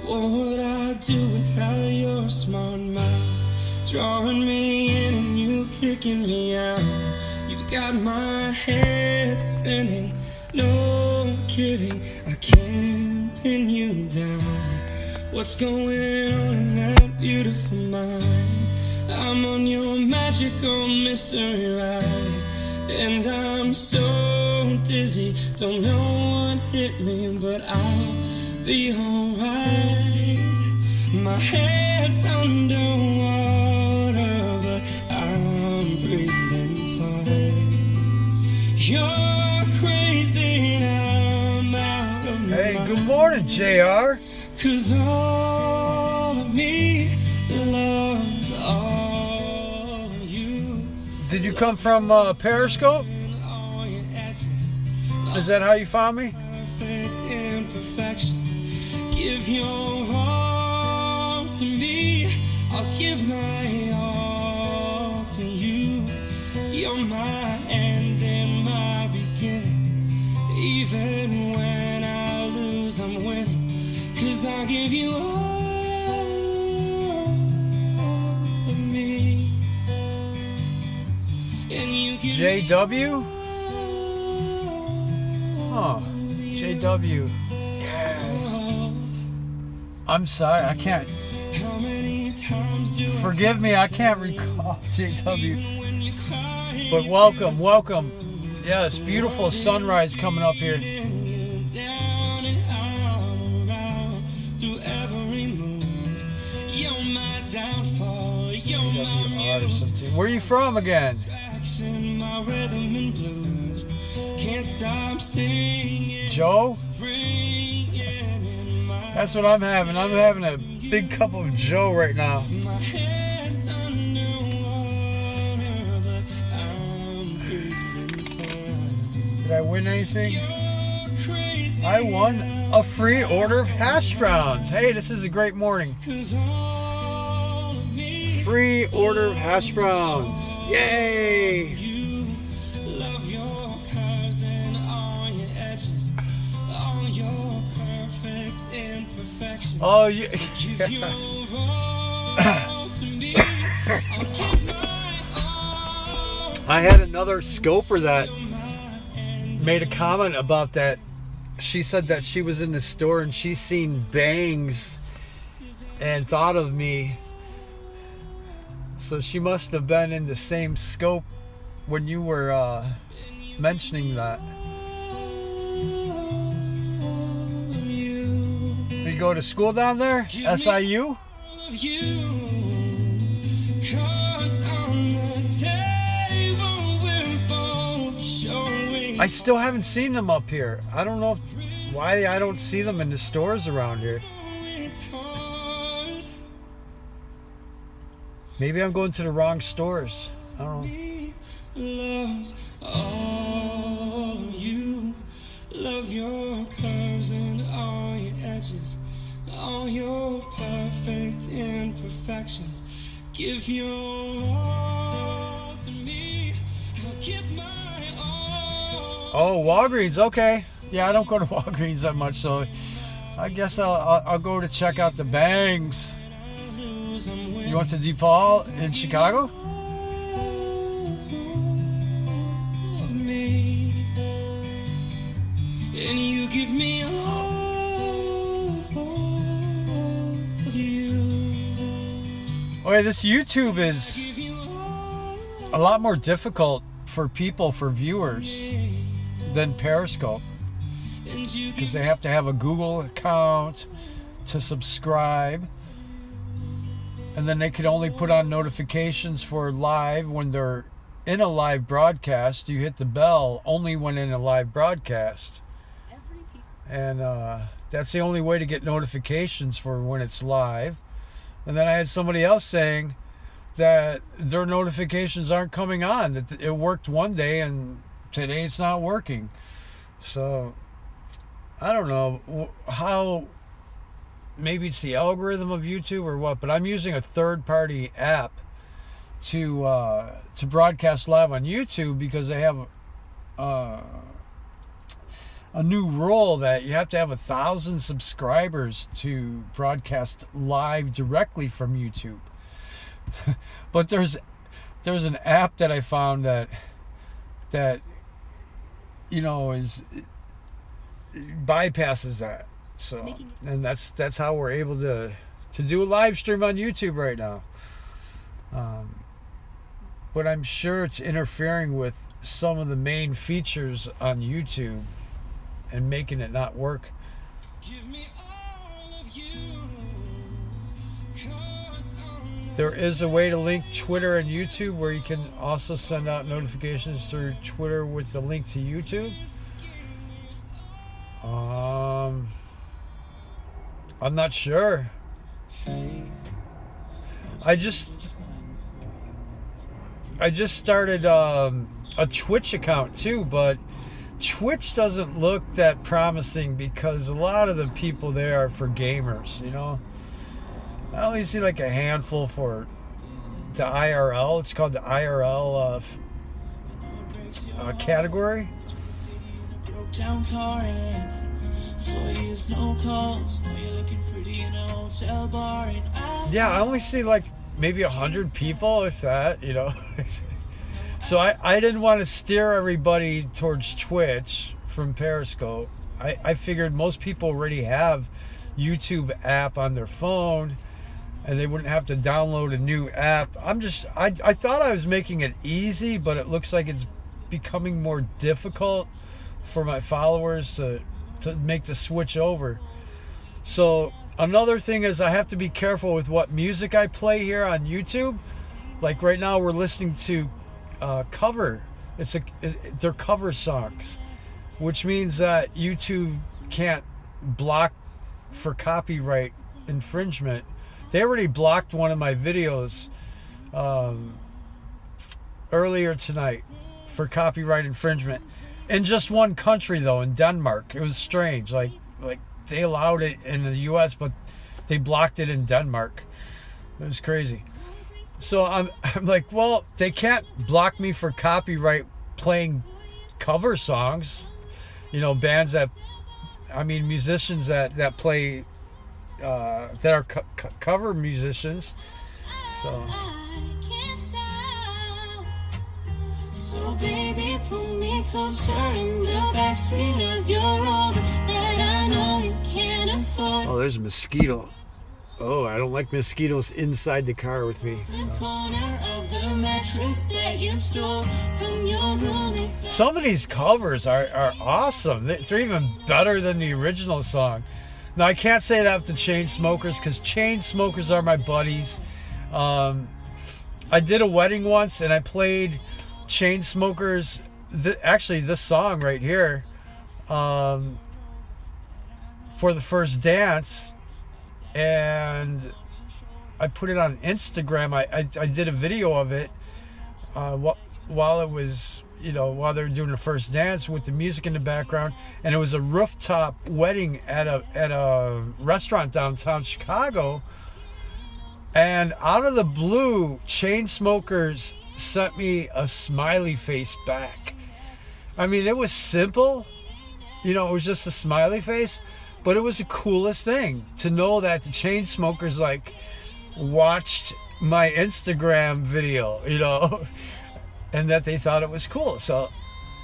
What would I do without your smart mouth? Drawing me in and you kicking me out. You've got my head spinning, no kidding, I can't pin you down. What's going on in that beautiful mind? I'm on your magical mystery ride, and I'm so dizzy, don't know what hit me, but I'll be alright. My head's underwater, but I'm breathing fine. You're crazy and I'm out of my Hey, good morning, JR. 'Cause all of me loves all of you. Did you come from Periscope? All your edges, Is that how you found me? perfect imperfections. Give your all to me, I'll give my all to you. You're my end and my beginning. Even when I lose, I'm winning. 'Cause I'll give you all of me. And you give JW? me Huh. JW. Yeah. I'm sorry, I can't. How many times do Forgive me, I can't recall JW. when you cry, But welcome. Yes, beautiful sunrise coming up here. down and out around through every mood. You're my downfall, you're my muse. Where are you from again? Distraction, my rhythm and blues. Can't stop singing. Joe? Ringing in my That's what I'm having. I'm having a big cup of Joe right now. head's underwater, but I'm breathing fine. Did I win anything? You're crazy. I won a free order of hash browns. Hey, this is a great morning. 'Cause all of me Free order of hash browns. Yay! you love your curves and all your edges, all your perfect imperfections. Oh, you. Give your all to me, I'll give my all. I had another scoper that made a comment about that. She said that she was in the store and she seen bangs and thought of me. So she must have been in the same scope when you were mentioning that. You go to school down there? SIU? You, cards on the table, we're both showing. I still haven't seen them up here. I don't know why I don't see them in the stores around here. It's hard. Maybe I'm going to the wrong stores. I don't know. He loves all of you. Love your curves and all your edges, all your perfect imperfections. Give your all to me, I'll give my all. Oh, Walgreens. Okay. Yeah, I don't go to Walgreens that much, so I guess I'll go to check out the bangs. You went to DePaul in Chicago? Me, and you give me all of you. Oh, yeah, this YouTube is Give you all a lot more difficult for people, for viewers, than Periscope. and you Because give they have to have a Google account to subscribe. And then they could only put on notifications for live when they're in a live broadcast. You hit the bell only when in a live broadcast. And that's the only way to get notifications for when it's live. And then I had somebody else saying that their notifications aren't coming on, that it worked one day and today it's not working. So I don't know how, maybe it's the algorithm of YouTube or what, but I'm using a third-party app to broadcast live on YouTube because they have a new rule that you have to have 1,000 subscribers to broadcast live directly from YouTube. But there's an app that I found that is bypasses that. So, and that's how we're able to do a live stream on YouTube right now. But I'm sure it's interfering with some of the main features on YouTube and making it not work. Give me all of you. There is a way to link Twitter and YouTube where you can also send out notifications through Twitter with the link to YouTube. I'm not sure. I just started a Twitch account too, but Twitch doesn't look that promising because a lot of the people there are for gamers, I only see like a handful for the IRL. It's called the IRL category. Yeah, I only see like maybe 100 people, if that, So I didn't want to steer everybody towards Twitch from Periscope. I figured most people already have YouTube app on their phone and they wouldn't have to download a new app. I thought I was making it easy, but it looks like it's becoming more difficult for my followers to make the switch over. So another thing is I have to be careful with what music I play here on YouTube. Like right now we're listening to cover. They're cover songs, which means that YouTube can't block for copyright infringement. They already blocked one of my videos earlier tonight for copyright infringement. In just one country though, in Denmark. It was strange. Like they allowed it in the US, but they blocked it in Denmark. It was crazy. So I'm like, well, they can't block me for copyright playing cover songs. Bands musicians that play that are cover musicians. So baby, pull me closer in the backseat of your Rover that I know you can't afford. Oh, there's a mosquito. Oh, I don't like mosquitoes inside the car with me. Some of these covers are awesome. They're even better than the original song. Now, I can't say that with the Chainsmokers because Chainsmokers are my buddies. I did a wedding once and I played Chainsmokers, actually this song right here, for the first dance. And I put it on Instagram. I did a video of it while it was, while they were doing the first dance with the music in the background. And it was a rooftop wedding at a restaurant downtown Chicago. And out of the blue, Chainsmokers sent me a smiley face back. I mean, it was simple. It was just a smiley face. But it was the coolest thing to know that the Chainsmokers watched my Instagram video, and that they thought it was cool. So,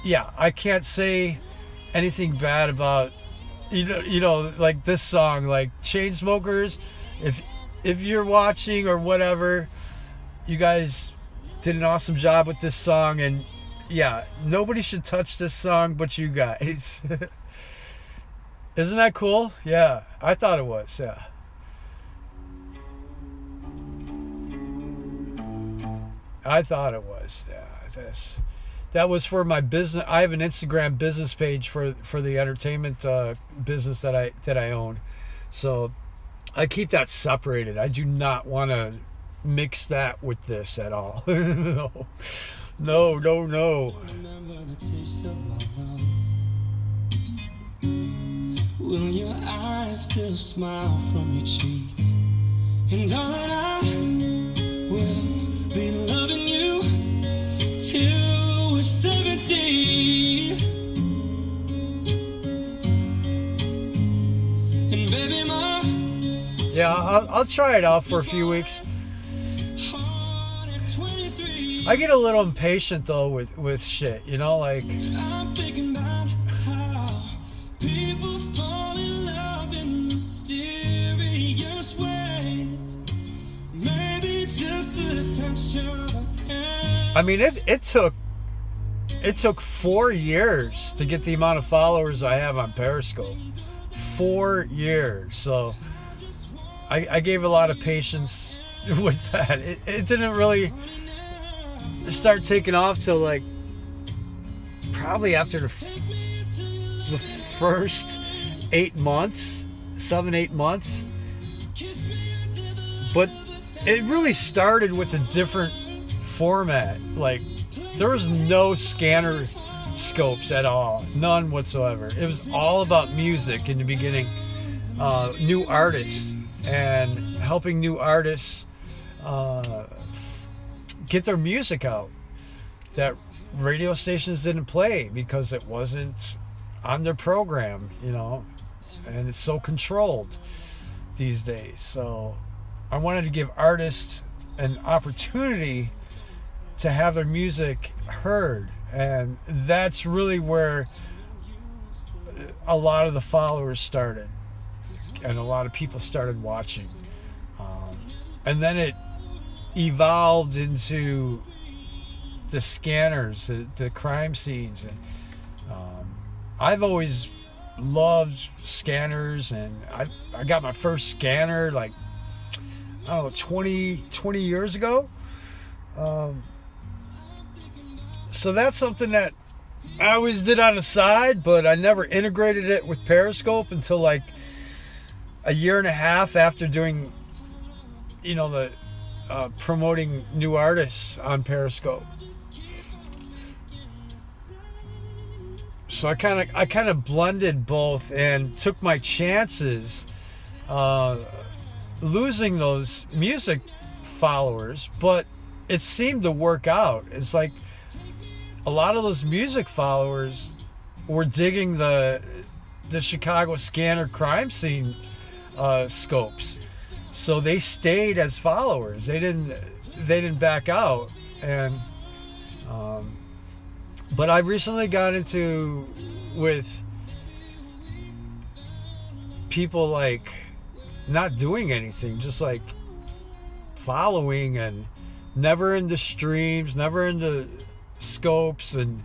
yeah, I can't say anything bad about, like this song, like Chainsmokers. If you're watching or whatever, you guys did an awesome job with this song, and yeah, nobody should touch this song but you guys. Isn't that cool? Yeah, I thought it was, yeah. I thought it was, yeah. That was for my business. I have an Instagram business page for the entertainment business that I own. So I keep that separated. I do not want to mix that with this at all. No. Remember the taste of my love. Will your eyes still smile from your cheeks? And darling, I will be loving you till we're 70. Yeah, I'll try it out for a few weeks. I get a little impatient though with shit, you know, like I'm thinking about how people fall in love in mysterious ways. Maybe just the touch of a hand. I mean it took 4 years to get the amount of followers I have on Periscope. 4 years. So I gave a lot of patience with that. It didn't really start taking off till like probably after the first 8 months, 7-8 months. But it really started with a different format. Like there was no scanner scopes at all, none whatsoever. It was all about music in the beginning, new artists, and helping new artists get their music out that radio stations didn't play because it wasn't on their program, you know, and it's so controlled these days. So I wanted to give artists an opportunity to have their music heard, and that's really where a lot of the followers started and a lot of people started watching, and then it evolved into the scanners, the crime scenes, and I've always loved scanners, and I got my first scanner like I don't know 20 years ago. So that's something that I always did on the side, but I never integrated it with Periscope until like a year and a half after doing, you know, the promoting new artists on Periscope. So I kind of blended both and took my chances losing those music followers, but it seemed to work out. It's like a lot of those music followers were digging the Chicago scanner crime scene scopes, so they stayed as followers. They didn't back out. And but I recently got into with people like not doing anything, just like following, and never into streams, never into scopes. And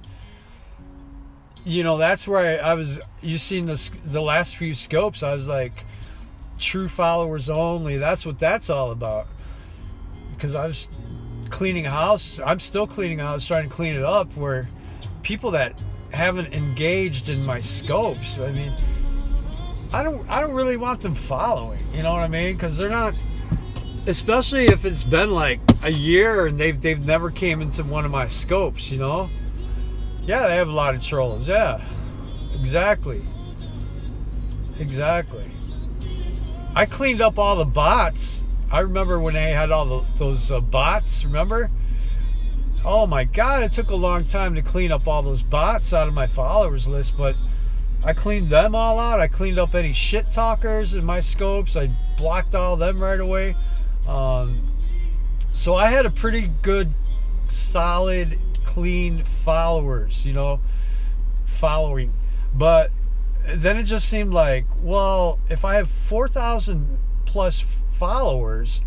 you know, that's where I was, you seen the last few scopes, I was like, true followers only. That's what that's all about. Because I was cleaning a house, I'm still cleaning a house, trying to clean it up, where people that haven't engaged in my scopes, I mean, I don't really want them following, you know what I mean? Because they're not, especially if it's been like a year and they've never came into one of my scopes, you know? Yeah, they have a lot of trolls. Yeah, exactly. I cleaned up all the bots. I remember when they had all those bots, remember? Oh my God, it took a long time to clean up all those bots out of my followers list, but I cleaned them all out. I cleaned up any shit talkers in my scopes. I blocked all of them right away. So I had a pretty good, solid, clean followers, you know, following. But then it just seemed like, well, if I have 4,000 plus followers,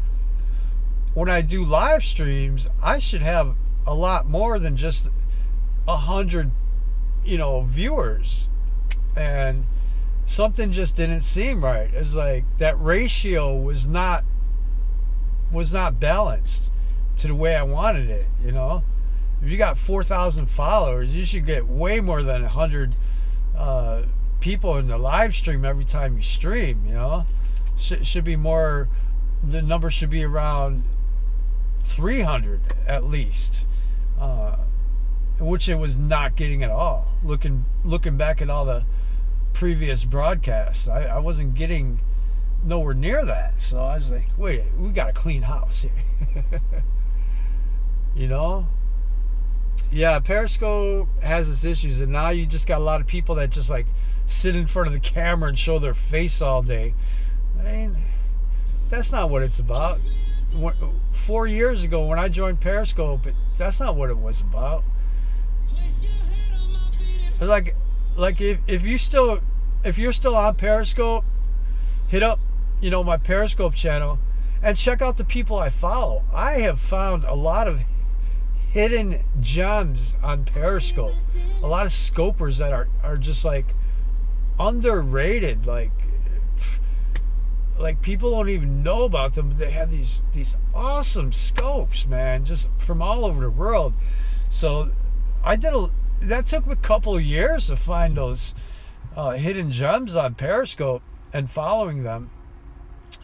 when I do live streams, I should have a lot more than just 100, you know, viewers. And something just didn't seem right. It's like that ratio was not balanced to the way I wanted it, you know. If you got 4,000 followers, you should get way more than 100 people in the live stream every time you stream, you know. Should be more, the number should be around 300 at least, which it was not getting at all. Looking back at all the previous broadcasts, I wasn't getting nowhere near that. So I was like, wait, we got a clean house here. You know? Yeah, Periscope has its issues, and now you just got a lot of people that just like sit in front of the camera and show their face all day. I mean, That's not what it's about. 4 years ago when I joined Periscope, that's not what it was about. Like if you're still on Periscope, hit up, my Periscope channel and check out the people I follow. I have found a lot of hidden gems on Periscope. A lot of scopers that are just like underrated. Like people don't even know about them. They have these awesome scopes, man, just from all over the world. So that took me a couple of years to find those hidden gems on Periscope and following them.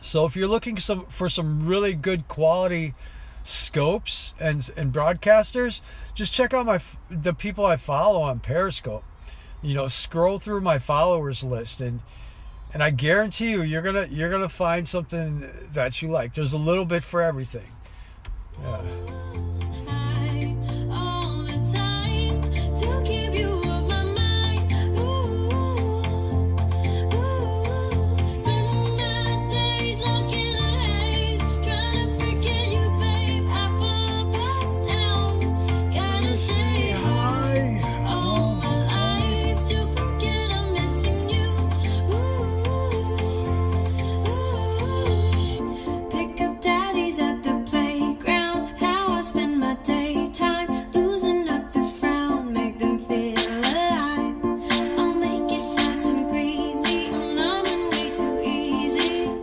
So if you're looking for some really good quality scopes and broadcasters, just check out the people I follow on Periscope. Scroll through my followers list, and I guarantee you're gonna find something that you like. There's a little bit for everything. Yeah.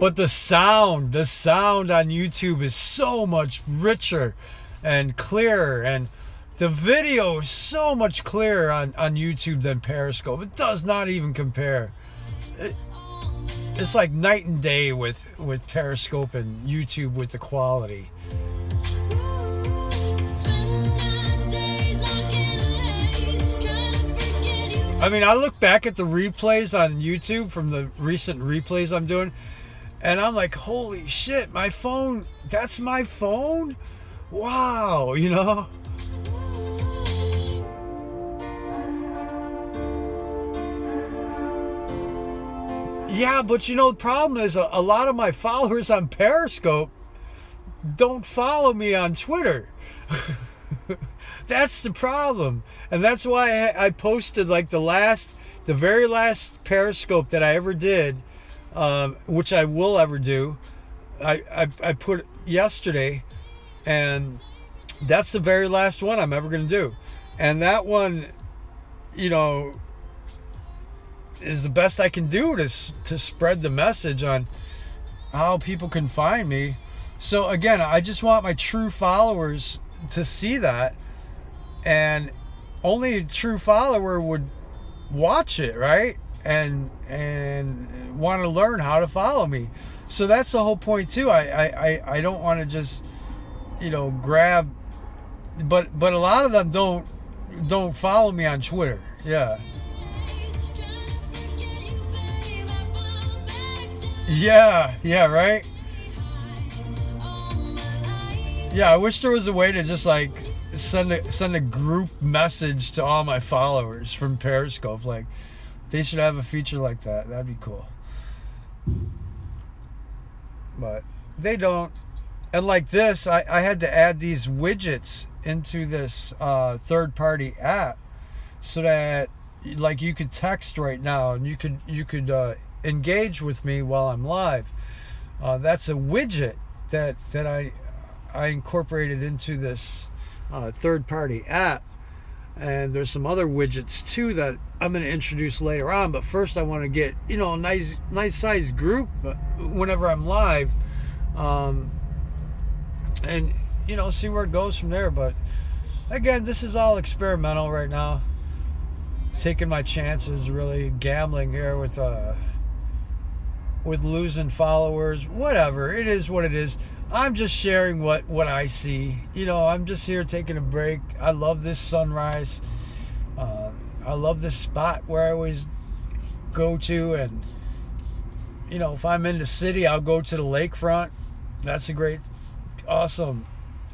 But the sound on YouTube is so much richer and clearer, and the video is so much clearer on YouTube than Periscope. It does not even compare. It's like night and day with Periscope and YouTube with the quality. I mean, I look back at the replays on YouTube from the recent replays I'm doing, and I'm like, holy shit, my phone, that's my phone? Wow, Yeah, but the problem is a lot of my followers on Periscope don't follow me on Twitter. That's the problem. And that's why I posted like the very last Periscope that I ever did, which I will ever do. I put yesterday, and that's the very last one I'm ever going to do. And that one, is the best I can do to spread the message on how people can find me. So again, I just want my true followers to see that, and only a true follower would watch it, right? And want to learn how to follow me. So that's the whole point too. I don't want to just grab, but a lot of them don't follow me on Twitter. Yeah. Yeah, right? Yeah, I wish there was a way to just like send a group message to all my followers from Periscope. Like, they should have a feature like that. That'd be cool. But they don't. And like this, I had to add these widgets into this third-party app so that like you could text right now, and you could engage with me while I'm live. That's a widget that I incorporated into this third-party app, and there's some other widgets too that I'm going to introduce later on. But first, I want to get a nice sized group whenever I'm live, and see where it goes from there. But again, this is all experimental right now. Taking my chances, really gambling here with losing followers. Whatever, it is what it is. I'm just sharing what I see. I'm just here taking a break. I love this sunrise. I love this spot where I always go to, and if I'm in the city, I'll go to the lakefront. That's a great, awesome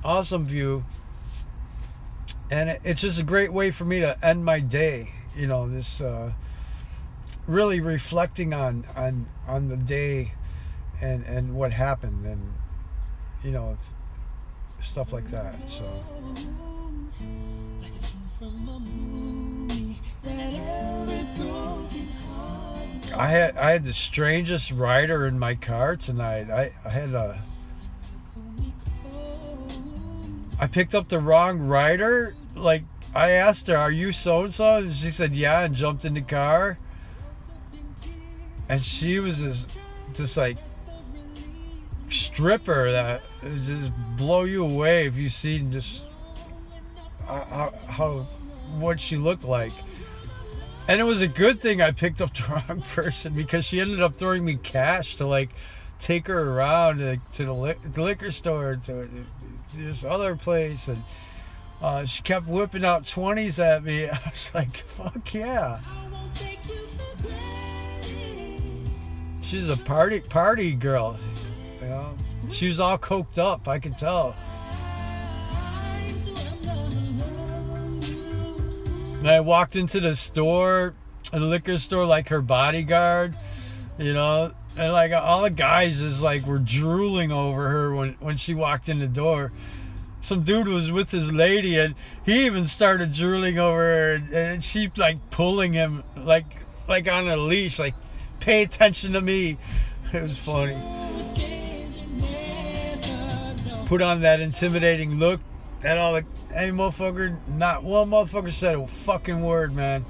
view, and it's just a great way for me to end my day. This really reflecting on the day, and what happened, and you know, stuff like that. So Like a scene from a movie that every broken heart. I had the strangest rider in my car tonight. I picked up the wrong rider. Like, I asked her, "Are you so and so?" And she said, "Yeah," and jumped in the car. And she was just like stripper that would just blow you away if you seen just how what she looked like. And it was a good thing I picked up the wrong person, because she ended up throwing me cash to like take her around to the liquor store, to this other place, and she kept whipping out 20s at me. I was like, fuck yeah. She's a party girl, you know. She was all coked up, I could tell. And I walked into the liquor store, like her bodyguard, you know, and like all the guys just like were drooling over her when she walked in the door. Some dude was with his lady, and he even started drooling over her, and she like pulling him like on a leash, like, pay attention to me. It was funny. Put on that intimidating look. And all any motherfucker, not one motherfucker said a fucking word, man.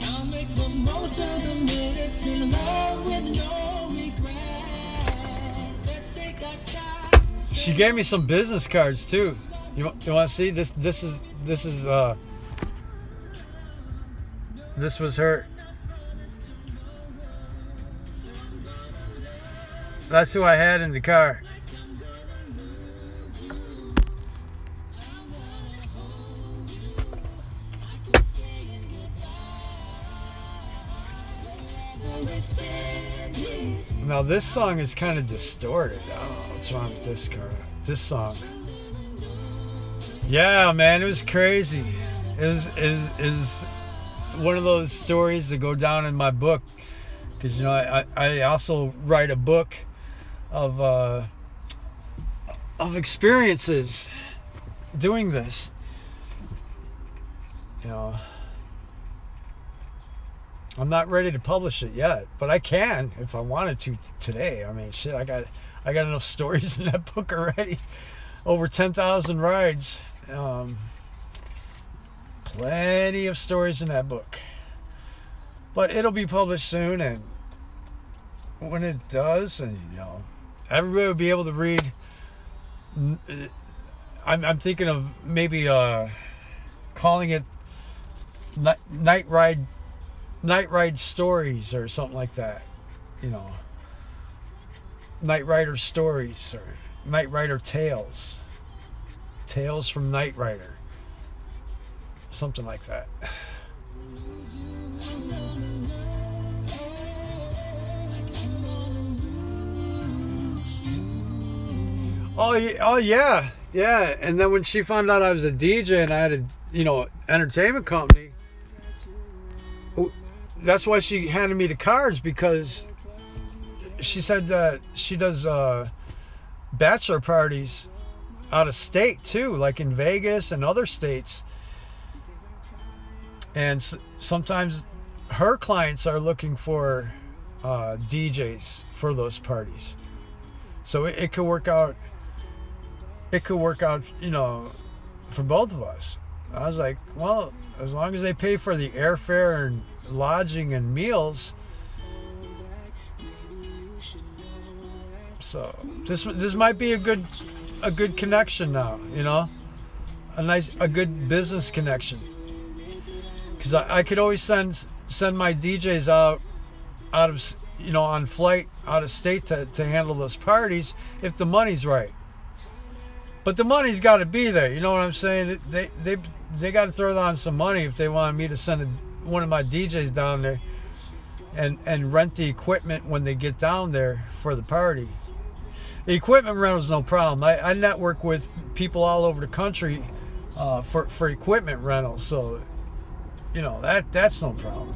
I'll make the most of the minutes in love with no regret. Let's take our time. She gave me some business cards too. You want to see this? This was her. That's who I had in the car. Now this song is kind of distorted. I don't know what's wrong with this song. Yeah, man, it was crazy. It was one of those stories that go down in my book, because you know I also write a book of experiences doing this. You know, I'm not ready to publish it yet, but I can if I wanted to today. I mean, shit, I got enough stories in that book already. Over 10,000 rides. Plenty of stories in that book. But it'll be published soon, and when it does, and you know, everybody will be able to read. I'm thinking of maybe calling it Night Ride Stories or something like that, you know. Night Rider Stories or Night Rider Tales. Tales from Night Rider. Something like that. Oh yeah. And then when she found out I was a DJ and I had a, you know, entertainment company, that's why she handed me the cards, because she said that she does bachelor parties out of state too, like in Vegas and other states. And sometimes her clients are looking for DJs for those parties. So it could work out. It could work out, you know, for both of us. I was like, well, as long as they pay for the airfare and lodging and meals. So this might be a good connection now, you know, a good business connection. Because I could always send my DJs out of, you know, on flight out of state to handle those parties if the money's right. But the money's got to be there, you know what I'm saying? They got to throw on some money if they want me to send one of my DJs down there and rent the equipment when they get down there for the party. The equipment rental's no problem. I network with people all over the country for equipment rental, so you know that's no problem.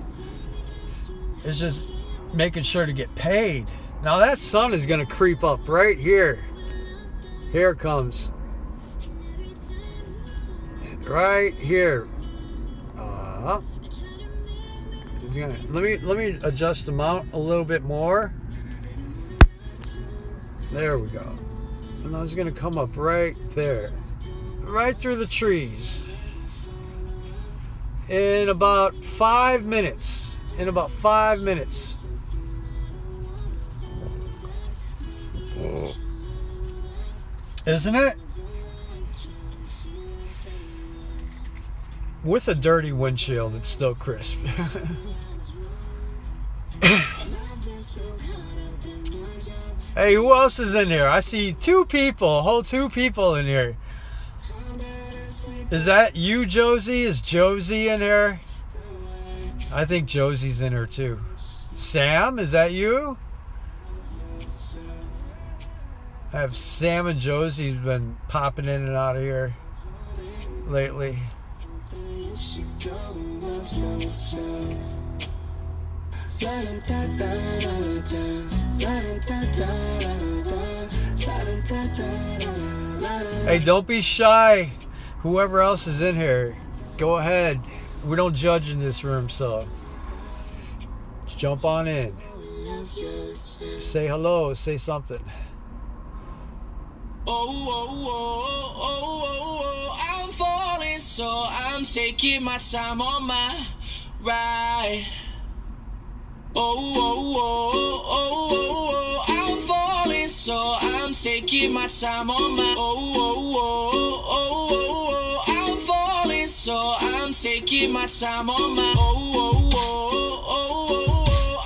It's just making sure to get paid. Now that sun is going to creep up right here. Here it comes. Right here. Let me adjust the mount a little bit more. There we go. And I was going to come up right there. Right through the trees. In about 5 minutes. Isn't it? With a dirty windshield, it's still crisp. Hey, who else is in here? I see two people, whole two people in here. Is that you, Josie? Is Josie in here? I think Josie's in here too. Sam, is that you? I have Sam and Josie's been popping in and out of here lately. Hey, don't be shy. Whoever else is in here, go ahead. We don't judge in this room, so just jump on in. Say hello, say something. I'm falling, so I'm taking my time on my ride. I'm falling, so I'm taking my time on my I'm falling, so I'm taking my time on my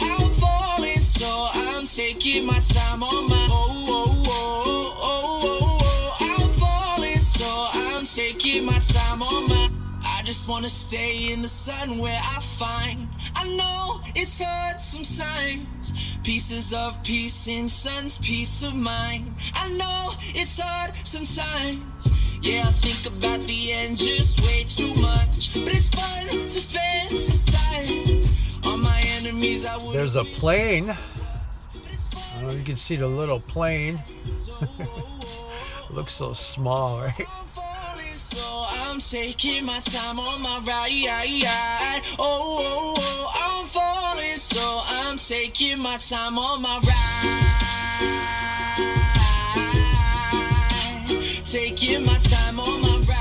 I'm falling, so I'm taking my time on my I'm falling, so I'm taking my time on my I just wanna stay in the sun where I find I know it's hard sometimes. Pieces of peace in sun's peace of mind. I know it's hard sometimes. Yeah, I think about the end just way too much. But it's fun to fantasize. On my enemies I would. There's a plane. I don't know if you can see the little plane. Looks so small, right? So I'm taking my time on my ride. I'm falling, so I'm taking my time on my ride. Taking my time on my ride.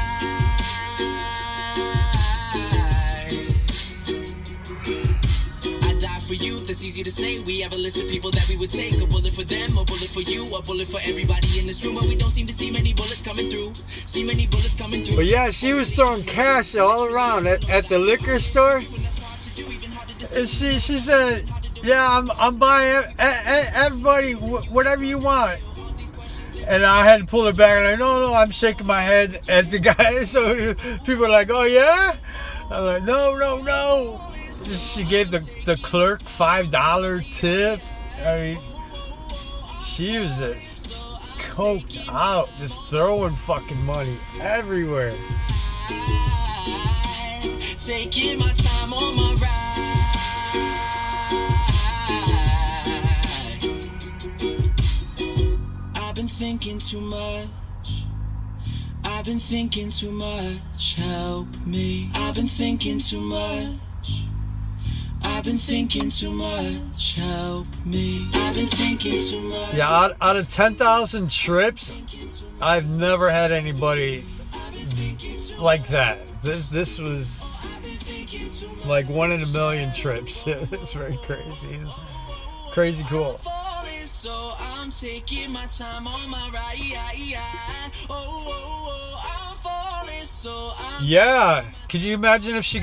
I die for you, that's easy to say. We have a list of people that we would take. A bullet for them, a bullet for you, a bullet for everybody in this room. But we don't seem to see many bullets coming through. See many bullets coming through. But yeah, she was throwing cash all around at the liquor store. And she said, yeah, I'm buying everybody whatever you want. And I had to pull it back. And I'm like, no, I'm shaking my head at the guy. So people are like, oh yeah? I'm like, no. She gave the clerk $5 tip. I mean, she was just coked out, just throwing fucking money everywhere. Taking my time on my ride. I've been thinking too much. I've been thinking too much. Help me. I've been thinking too much. I've been thinking too much. Help me. I've been thinking too much. Yeah, out of 10,000 trips, I've never had anybody like that. This was like 1 in a million trips. It's very crazy. It's crazy cool. So I'm taking my time on my ride. I'm falling, so I'm. Yeah, could you imagine if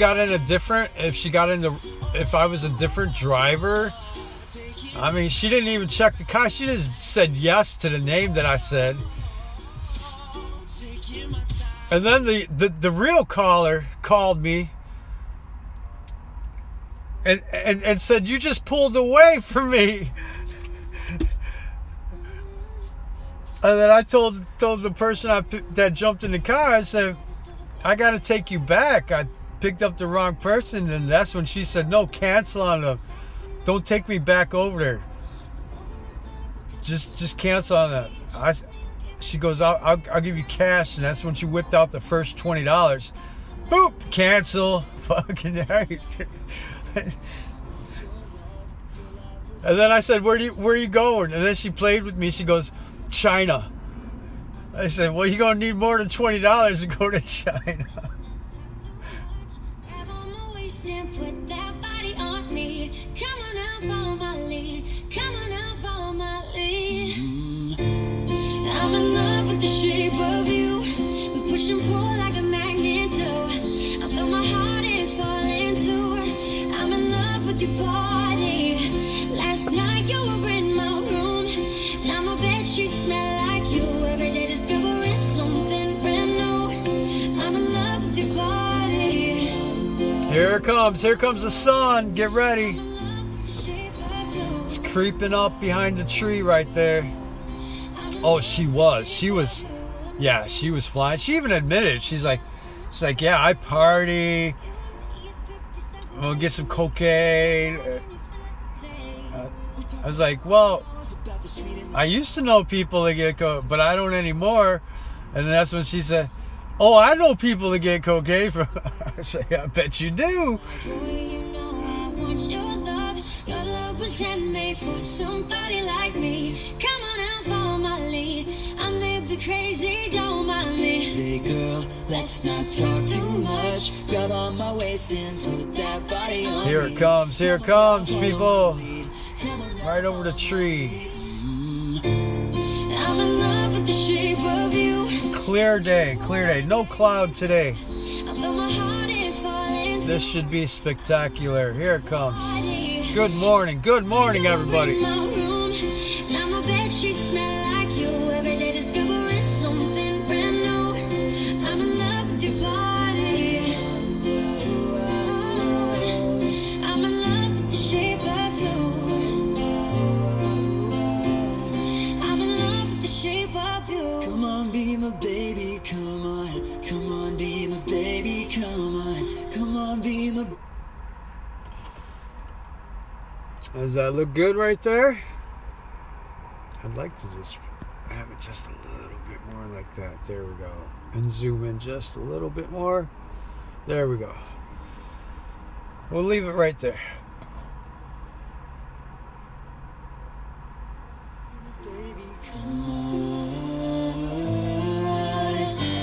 I was a different driver? I mean, she didn't even check the car. She just said yes to the name that I said. And then the real caller called me and said, you just pulled away from me. And then I told the person that jumped in the car, I said, I got to take you back. I picked up the wrong person. And that's when she said, no, cancel on them. Don't take me back over there. just cancel on it. She goes, I'll give you cash, and that's when she whipped out the first $20. Boop, cancel. Fucking right. And then I said, where are you going? And then she played with me. She goes, China. I said, well, you're gonna need more than $20 to go to China. I'm in love with the shape of you. We push and pull like a magnet do. Although my heart is falling too. I'm in love with your body. Last night you were in my room. Now my bedsheets smell like you. Every day discovering something brand new. I'm in love with your body. Here it comes. Here comes the sun. Get ready. It's creeping up behind the tree right there. Oh, she was flying. She even admitted, she's like, yeah, I party. I'm gonna get some cocaine. I was like, well, I used to know people that get cocaine, but I don't anymore. And then that's when she said, oh, I know people that get cocaine from. I say, I bet you do. Your love was handmade for somebody like me. Come on and follow my lead. I may be crazy, don't mind me. Say, girl, let's not talk too much. Grab on my waist and put that body on me. Here it comes, people. Right over the tree. I'm in love with the shape of you. Clear day. No cloud today. Although my heart is falling. This should be spectacular. Here it comes. Good morning, everybody. Now my bedsheets smell like you. Every day discovering something brand new. I'm in love with your body. I'm in love with the shape of you. I'm in love with the shape of you. Come on, be my baby, come on. Come on, be my baby, come on. Come on, be my. Does that look good right there? I'd like to just have it just a little bit more like that. There we go. And zoom in just a little bit more. There we go. We'll leave it right there. Baby, come on.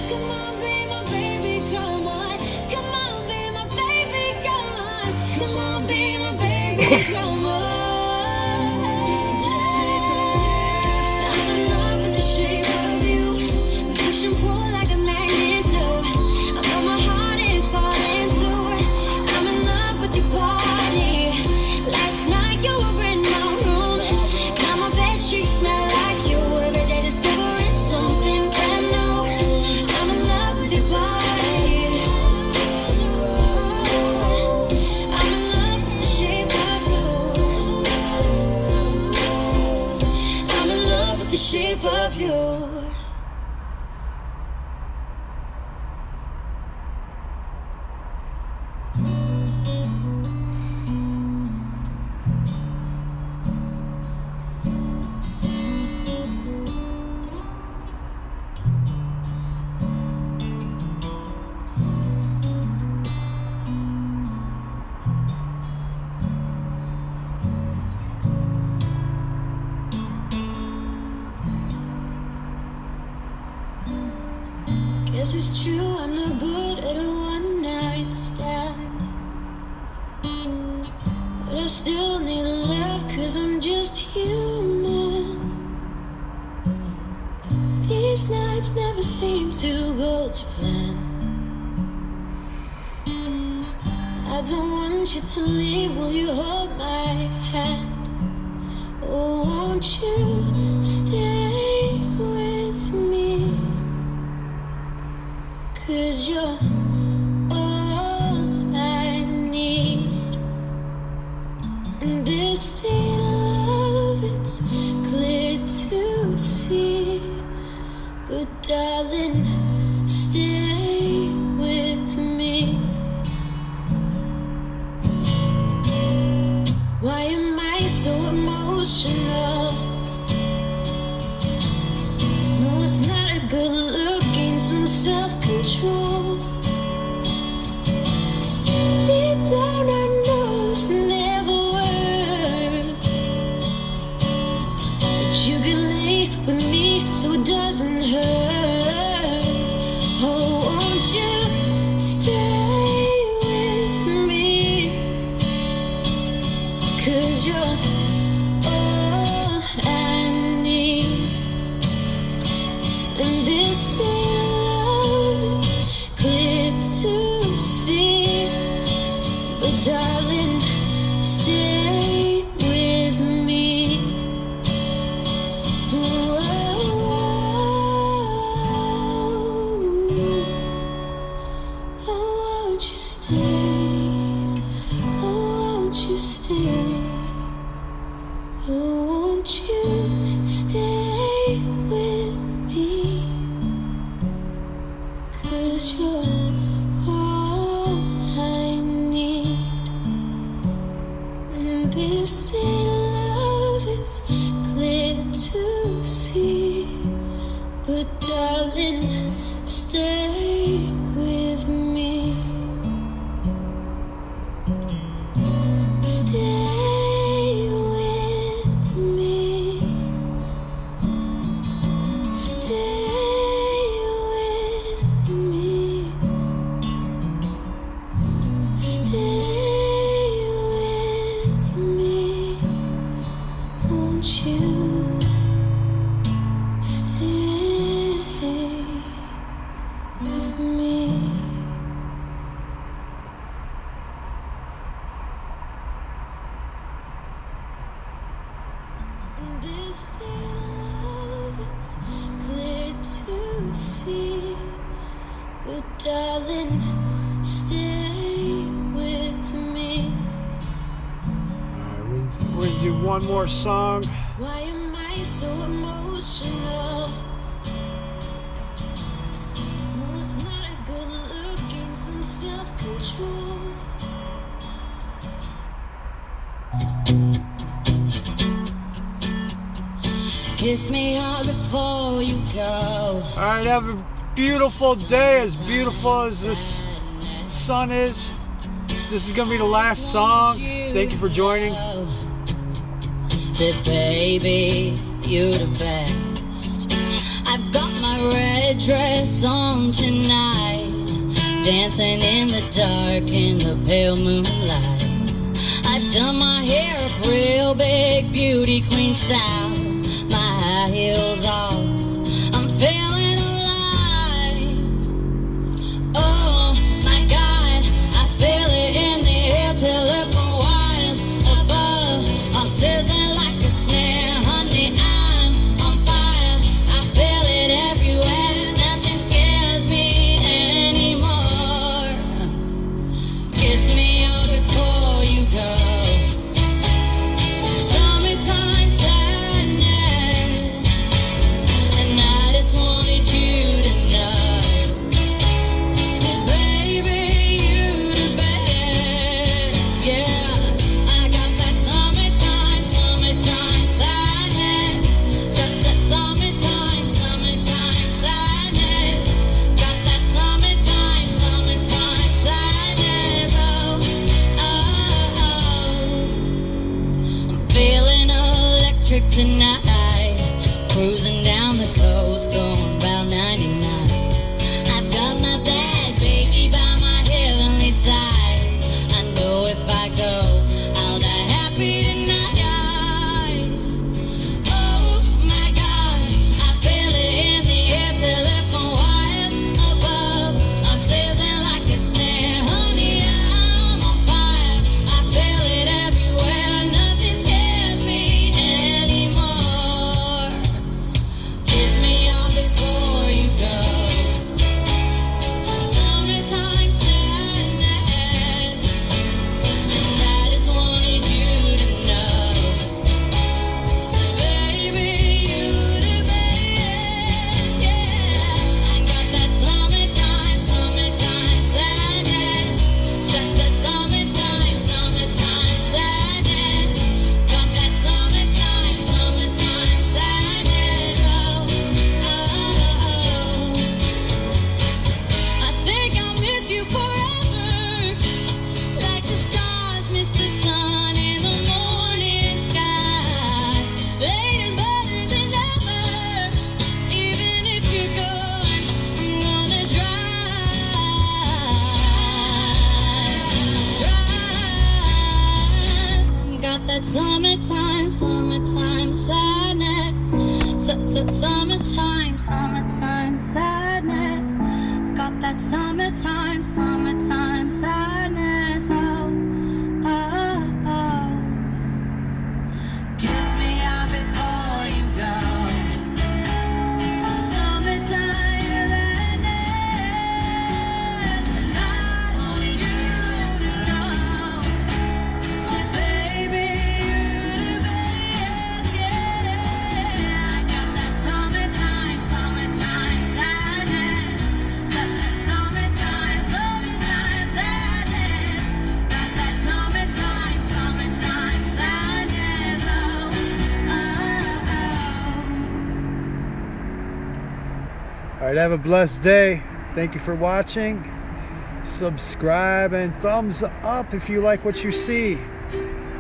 Come on, be my baby, come on. Come on, be my baby, come on. Come on, be my baby, come on. I'm in love with the shape of you. Push and pull like a magnet do. Although my heart is falling too. I'm in love with your body. Last night you were in my room. Now my bedsheets smell like you. Every day discovering something brand new. I'm in love with your body. I'm in love with the shape of you. I'm in love with the shape of you. Guess it's true, I'm no good at a one-night stand. But I still need a laugh, 'cause I'm just human. These nights never seem to go to plan. I don't want you to leave, will you hold my hand? Oh, won't you stay with me? 'Cause you're all I need. And this ain't love, it's clear to see. But darling, stay with me. Why am I so emotional? to see. But darling, stay with me. Alright, we'll do one more song. Why am I so emotional? No, it's not a good look, and some self-control. Kiss me hard before you go. Alright, have a beautiful day, as beautiful as this sun is. This is gonna be the last song. Thank you for joining. That baby, you the best. I've got my red dress on tonight, dancing in the dark in the pale moonlight. I've done my hair up real big, beauty queen style. My high heels off, I'm feeling alive. Oh my God, I feel it in the air, telephone wires above are sizzling like a snare. Honey, I'm on fire, I feel it everywhere. Nothing scares me anymore. Kiss me out before you go. Summertime sadness, and I just wanted you to know that baby, you the best. Yeah, I got that summertime sadness. Summertime sadness. Got that summertime sadness. Oh, I'm feeling electric tonight, cruising down the coast, going about 99. I've got my bad baby by my heavenly side. I know if I go, I'll die happy tonight. Oh my God, I feel it in the air, telephone wires above are sizzling like a snare. Honey, I'm on fire, I feel it everywhere. Nothing scares me anymore. Kiss me all before you go. Summertime sadness, and I just wanted you to know, baby, you the best. Yeah, I got that summertime sadness. Summertime sadness. Got that summertime sadness. I think I'll miss you forever, like the stars miss the sun in the morning sky. Later's better than ever, even if you're gone, I'm gonna drive. Got that summertime sadness. Summertime sadness. Got that summertime sadness. Oh, oh, oh. Kiss me out before you go. Summertime sadness, and I wanted you to know that baby, you the best. Yeah, I got that summertime sadness. Summertime sadness. Got that summertime sadness. Oh. Alright, have a blessed day. Thank you for watching. Subscribe and thumbs up if you like what you see.